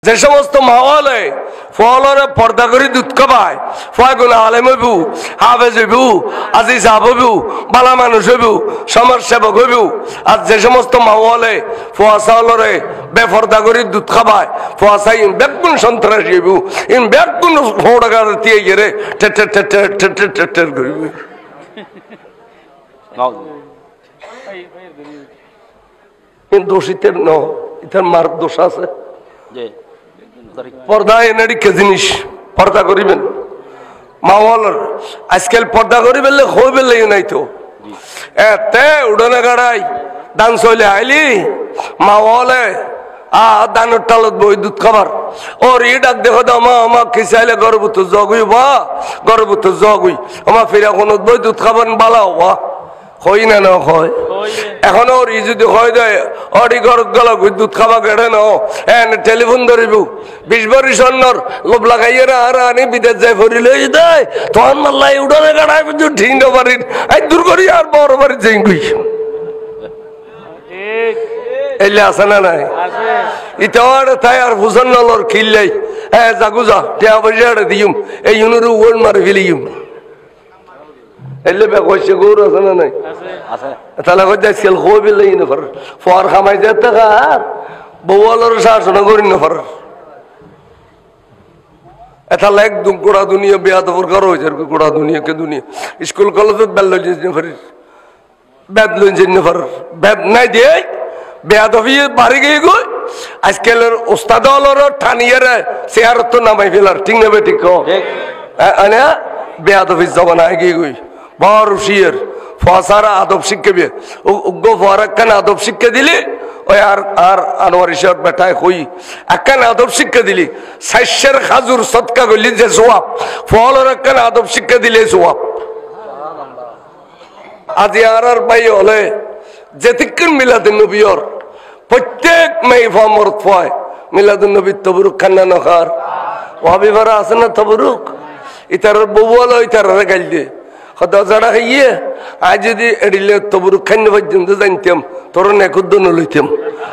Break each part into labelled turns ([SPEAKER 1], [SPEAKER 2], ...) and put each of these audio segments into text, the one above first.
[SPEAKER 1] যে সমস্ত মাওয়ালে ফলরে পর্দা করে দুধ খাবায় ফয়গুল আলেম হইব হাফেজ হইব আজিজ সাহেব হইব বালা মানুষ হইব সমাজ সেবক হইব আর যে সমস্ত মাওয়ালে ফোয়াশালরে বেপর্দা করে দুধ খাবায় ফোয়াশা ইন বেগুন সন্ত্রাসী হইব ইন বেগুন ফোড়াগার দিয়ে গেলে টের করিব দোষীদের ন ইতার মার দোষ আছে পর্দা এনেডি কে জিনিস পর্দা করিবেন মাওয়ালার আজকাল পর্দা করি বেললে হই বেললে নাই তো এতে উড়নে গাড়াই দান চলে আইলি মাওয়ালে দানের টালত বই দুধ খাবার ওর ই ডাক দেখো তো আমা খিসাইলে গর্ভত জগুই বা গর্ভত জগুই আমা ফিরা কোন বই দুধ খাবার বালাও বা হই না না হয় এখন ওর ই যদি হয় দেয় অরি ঘর গেল দুধ খাবা কেড়ে ন টেলিফোন ধরিব 20 বছর অন্যর লোভ লাগাইয়ে আর আনি বিদেশ যাই ফরি লই দেয় তখন মাল্লাই উড়ানে গাড়াই বুঝু ঠিক না পারিন এই দূর করি আর বড় বাড়ি যাই এলে আছে না নাই ইতার তাই আর বুঝন নলর খিললাই হ্যাঁ জাগু যা টিয়া পয়সা দিম এই ইউনুর ওয়ার্ড মারি ফেলিম এলে বে কইছে গৌর আছে না নাই আছে তাহলে কই যাই সেল হইবে লই না ফর ফর খামাই যেতে আর বউলর শাসন করি না ফর এটা লাগ দুম কোড়া দুনিয়া বিয়া তো ফর হই যার কোড়া দুনিয়া কে দুনিয়া স্কুল কলেজত বেল লই যে ফর বেদ লই যে ফর বেদ নাই দে বেয়াদবি বাড়ি গই গই আজকালের ওস্তাদ হলর ঠানিয়ার চেয়ার তো নামাই ফেলার ঠিক না বে ঠিক ঠিক আনা বেয়াদবি জবানা গই গই বড় শিয়ের ফসারা আদব শিক্ষাবে উগ্র ফরাক্কান আদব শিক্ষা দিলি ওই আর আনোয়ার ঈশ্বর বেটায় কই একখান আদব শিক্ষা দিলি সাইশের খাজুর সৎকা করলি যে সোয়াব ফলর একখান আদব শিক্ষা দিলে সোয়াব আজি আর ভাই হলে যেতিক্ষণ মিলাদুন নবীর প্রত্যেক মেয়ে মরত ফয় মিলাদুন নবী তবরুক খান্না নখার ওয়াবিবারা আছে না তবরুক ইতার বউ হলো ইতারে গাইল দিয়ে যারা খাইয়ে আজ যদি এড়িলে তবরুক খান্য পর্যন্ত জানতাম তোর নেকুদ্দ নলইতাম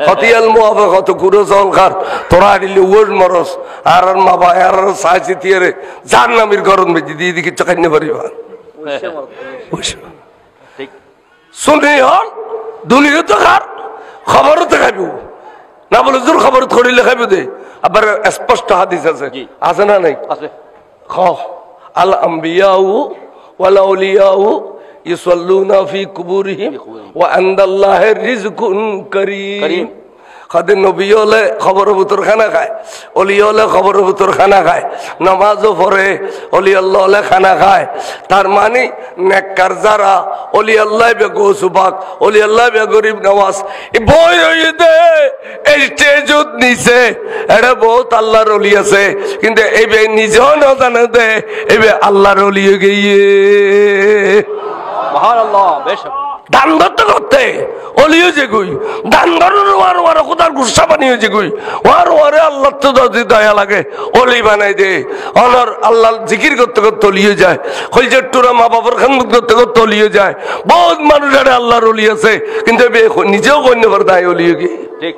[SPEAKER 1] হতিয়াল মোয়াবে কত কুড়ো জল খার তোরা এড়িলে ওর মরস আর মা ভাই আর সাহায্য দিয়ে যার নামের গরম বেজি দিয়ে দিকে চখান্য পারিবা শুনি হল দুনিয়া তো খার খবরও তো খাইব না বলে জোর খবর করিলে খাইব দে আবার স্পষ্ট হাদিস আছে আছে না নাই আছে খ আল আম্বিয়াউ ওয়াল আউলিয়াউ ইসাল্লুনা ফি কুবুরিহিম ওয়া আনদাল্লাহি রিজকুন কারীম খাদে নবী হলে খবর ভিতর খানা খায় অলি হলে খবর ভিতর খানা খায় নামাজও পড়ে অলি আল্লাহ হলে খানা খায় তার মানে নেককার যারা অলি আল্লাহ বে গোসুবাক অলি আল্লাহ বে গরিব নওয়াজ এই বই হয়ে দে এই স্টেজত নিচে এটা বহুত আল্লাহর অলি আছে কিন্তু এই বে নিজেও না জানে দে এই বে আল্লাহর অলি হয়ে গিয়ে সুবহানাল্লাহ বেশ দান ধরতে করতে অলিও যে গুই দান ধরার ওয়ার খোদার গুসা বানিয়ে যে গুই ওয়ারে আল্লাহ তো যদি দয়া লাগে অলি বানাই দে অনর আল্লাহ জিকির করতে করতে অলিয়ে যায় হইজের টুরা মা বাবার খানমুখ করতে করতে অলিয়ে যায় বহুত মানুষ আল্লাহর অলি আছে কিন্তু নিজেও কন্যা দায় অলিয়ে গিয়ে ঠিক